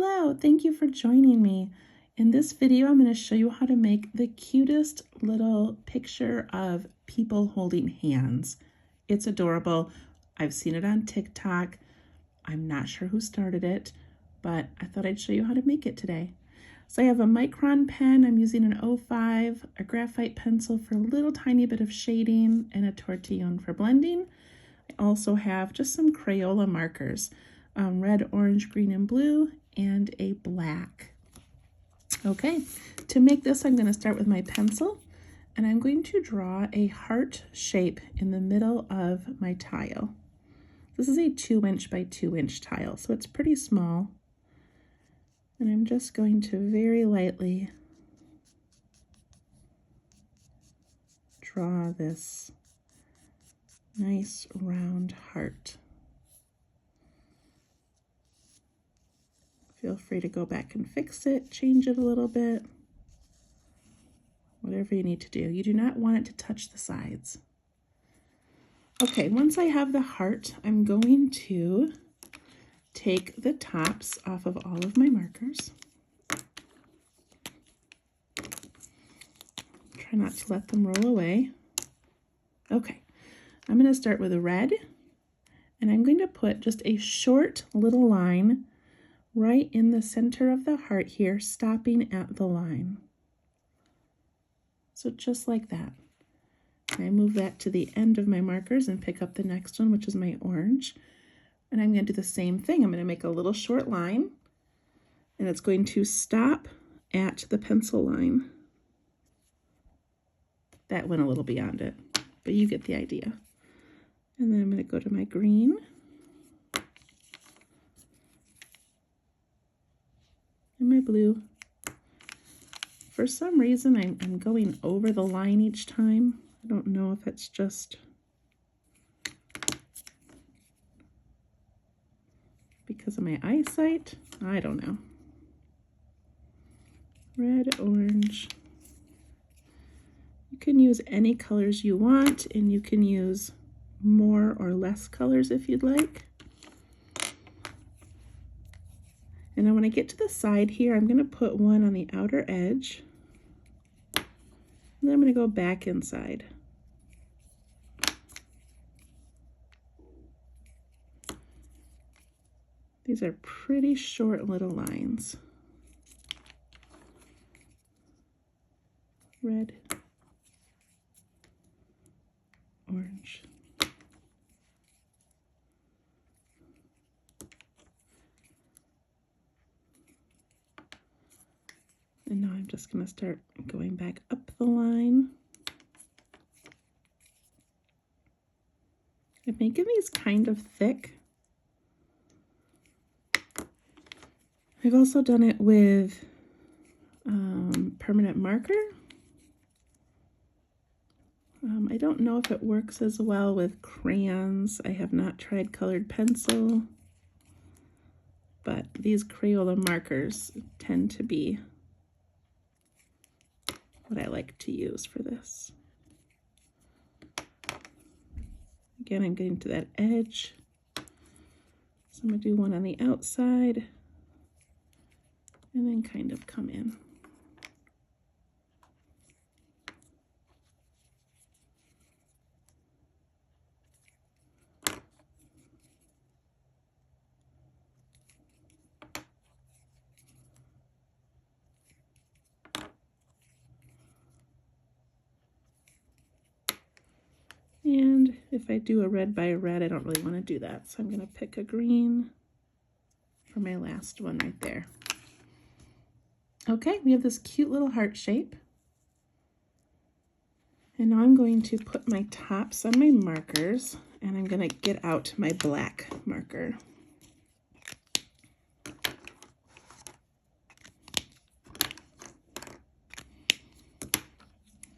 Hello, thank you for joining me. In this video, I'm going to show you how to make the cutest little picture of people holding hands. It's adorable. I've seen it on TikTok. I'm not sure who started it, but I thought I'd show you how to make it today. So I have a Micron pen. I'm using an 05, a graphite pencil for a little tiny bit of shading, and a tortillon for blending. I also have just some Crayola markers, red, orange, green, and blue, and a black. Okay, to make this, I'm going to start with my pencil, and I'm going to draw a heart shape in the middle of my tile. This is a 2-inch by 2-inch tile, so it's pretty small. And I'm just going to very lightly draw this nice round heart. Feel free to go back and fix it, change it a little bit, whatever you need to do. You do not want it to touch the sides. Okay, once I have the heart, I'm going to take the tops off of all of my markers. Try not to let them roll away. Okay, I'm going to start with a red, and I'm going to put just a short little line right in the center of the heart here, stopping at the line. So just like that. I move that to the end of my markers and pick up the next one, which is my orange. And I'm going to do the same thing. I'm going to make a little short line, and it's going to stop at the pencil line. That went a little beyond it, but you get the idea. And then I'm going to go to my green. And my blue. For some reason, I'm going over the line each time. I don't know if it's just because of my eyesight. I don't know. Red, orange. You can use any colors you want, and you can use more or less colors if you'd like. And then when I get to the side here, I'm going to put one on the outer edge. And then I'm going to go back inside. These are pretty short little lines. Red, orange. And now I'm just going to start going back up the line. I'm making these kind of thick. I've also done it with permanent marker. I don't know if it works as well with crayons. I have not tried colored pencil, but these Crayola markers tend to be what I like to use for this. Again, I'm getting to that edge. So I'm going to do one on the outside and then kind of come in. And if I do a red by red, I don't really want to do that. So I'm going to pick a green for my last one right there. Okay, we have this cute little heart shape. And now I'm going to put my tops on my markers, and I'm going to get out my black marker.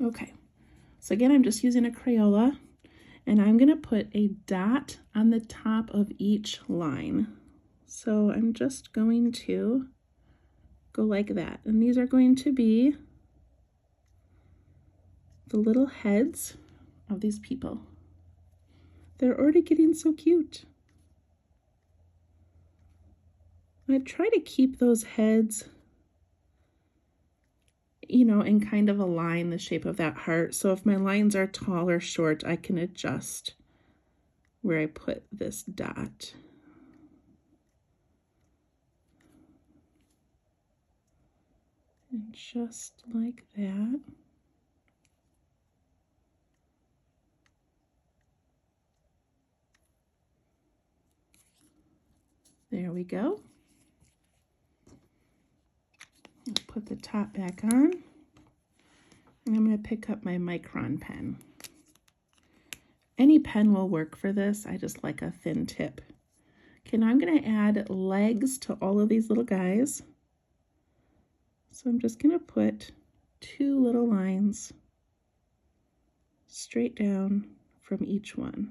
Okay, so again, I'm just using a Crayola. And I'm going to put a dot on the top of each line. So I'm just going to go like that. And these are going to be the little heads of these people. They're already getting so cute. I try to keep those heads, you know, and kind of align the shape of that heart. So if my lines are tall or short, I can adjust where I put this dot. And just like that. There we go. I'll put the top back on. And I'm going to pick up my Micron pen. Any pen will work for this. I just like a thin tip. Okay, now I'm going to add legs to all of these little guys. So I'm just going to put 2 little lines straight down from each one.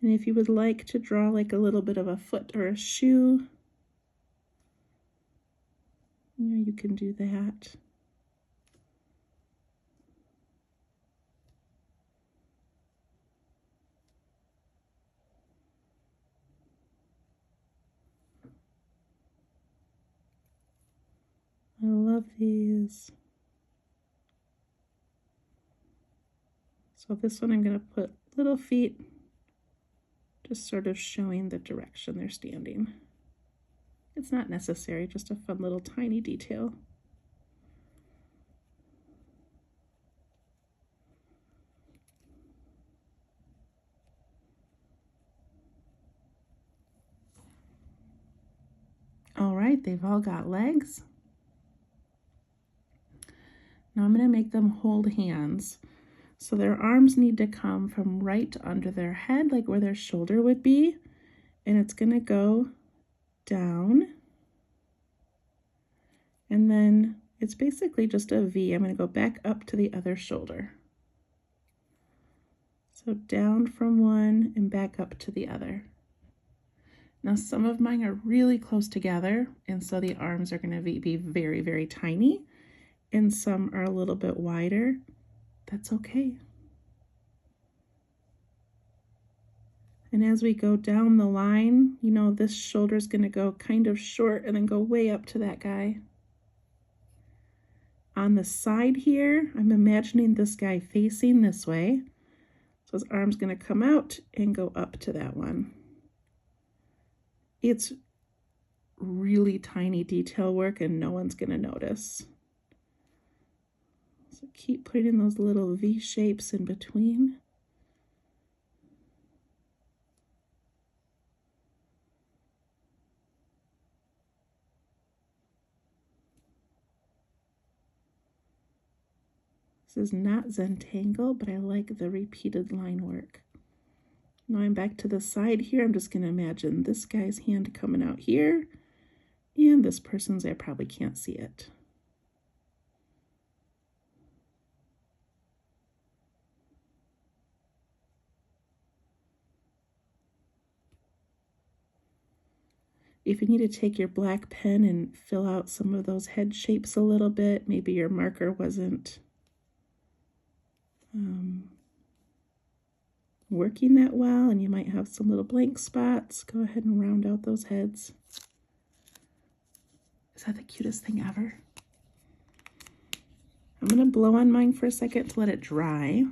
And if you would like to draw like a little bit of a foot or a shoe, you know, you can do that. I love these. So this one I'm going to put little feet, just sort of showing the direction they're standing. It's not necessary, just a fun little tiny detail. All right, they've all got legs. Now I'm going to make them hold hands. So their arms need to come from right under their head, like where their shoulder would be. And it's going to go down. And then it's basically just a V. I'm going to go back up to the other shoulder. So down from one and back up to the other. Now some of mine are really close together, and so the arms are going to be very, very tiny, and some are a little bit wider. That's okay. And as we go down the line, you know, this shoulder is going to go kind of short and then go way up to that guy. On the side here, I'm imagining this guy facing this way. So his arm's going to come out and go up to that one. It's really tiny detail work and no one's going to notice. So keep putting those little V shapes in between. This is not Zentangle, but I like the repeated line work. Now I'm back to the side here. I'm just going to imagine this guy's hand coming out here, and this person's, I probably can't see it. If you need to take your black pen and fill out some of those head shapes a little bit, maybe your marker wasn't working that well and you might have some little blank spots, go ahead and round out those heads. Is that the cutest thing ever? I'm going to blow on mine for a second to let it dry.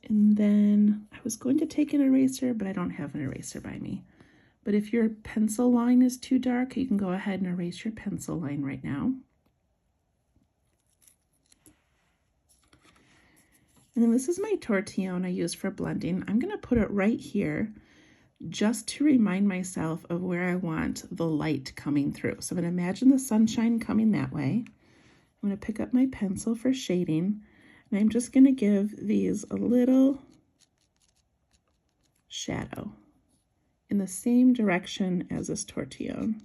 And then I was going to take an eraser, but I don't have an eraser by me. But if your pencil line is too dark, you can go ahead and erase your pencil line right now. And then this is my tortillon I use for blending. I'm going to put it right here just to remind myself of where I want the light coming through. So I'm going to imagine the sunshine coming that way. I'm going to pick up my pencil for shading, and I'm just going to give these a little shadow in the same direction as this tortillon.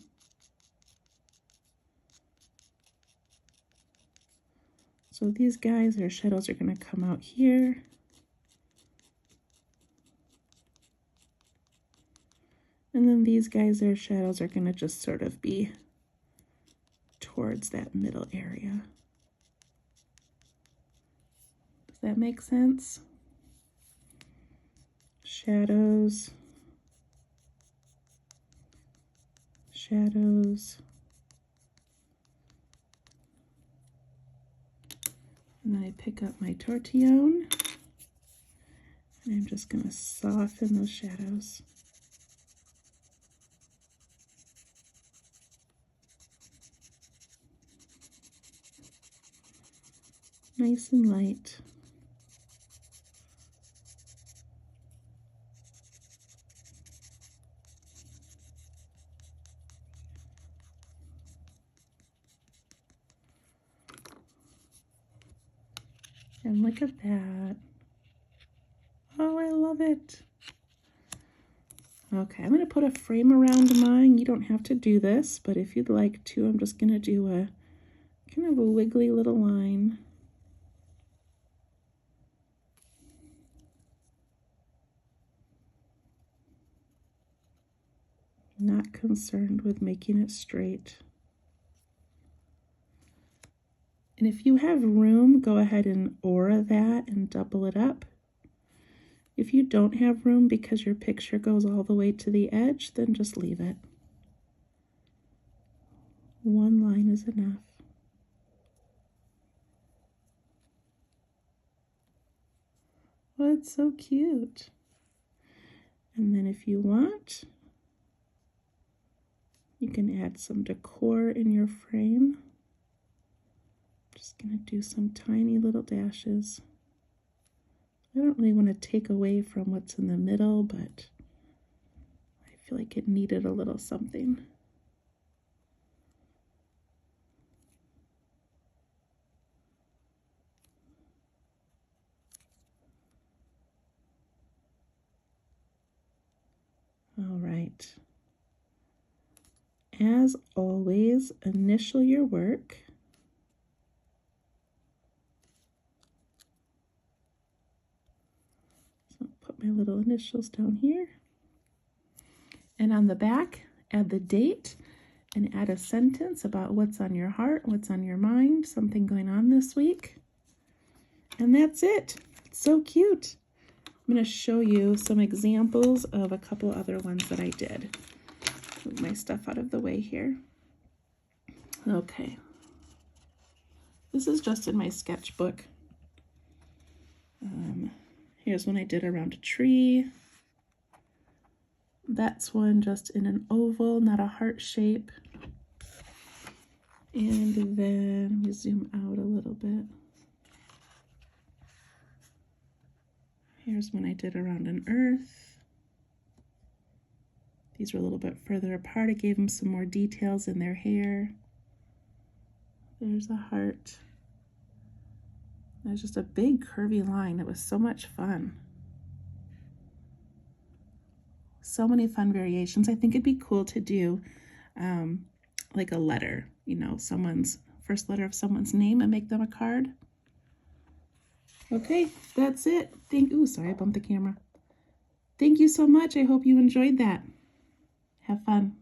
So these guys, their shadows are going to come out here. And then these guys, their shadows are going to just sort of be towards that middle area. Does that make sense? shadows, shadows. And then I pick up my tortillon, and I'm just going to soften those shadows. Nice and light. And look at that. Oh, I love it. Okay, I'm going to put a frame around mine. You don't have to do this, but if you'd like to, I'm just going to do a kind of a wiggly little line. Not concerned with making it straight. And if you have room, go ahead and aura that and double it up. If you don't have room because your picture goes all the way to the edge, then just leave it. One line is enough. Oh, it's so cute. And then if you want, you can add some decor in your frame. Just going to do some tiny little dashes. I don't really want to take away from what's in the middle, but I feel like it needed a little something. All right. As always, initial your work. So I'll put my little initials down here. And on the back, add the date and add a sentence about what's on your heart, what's on your mind, something going on this week. And that's it. It's so cute. I'm going to show you some examples of a couple other ones that I did. Move my stuff out of the way here. Okay. This is just in my sketchbook. Here's one I did around a tree. That's one just in an oval, not a heart shape. And then we zoom out a little bit. Here's one I did around an earth. These were a little bit further apart. I gave them some more details in their hair. There's a heart. There's just a big curvy line. It was so much fun. So many fun variations. I think it'd be cool to do like a letter, you know, someone's first letter of someone's name and make them a card. Okay, that's it. Ooh, sorry, I bumped the camera. Thank you so much. I hope you enjoyed that. Have fun.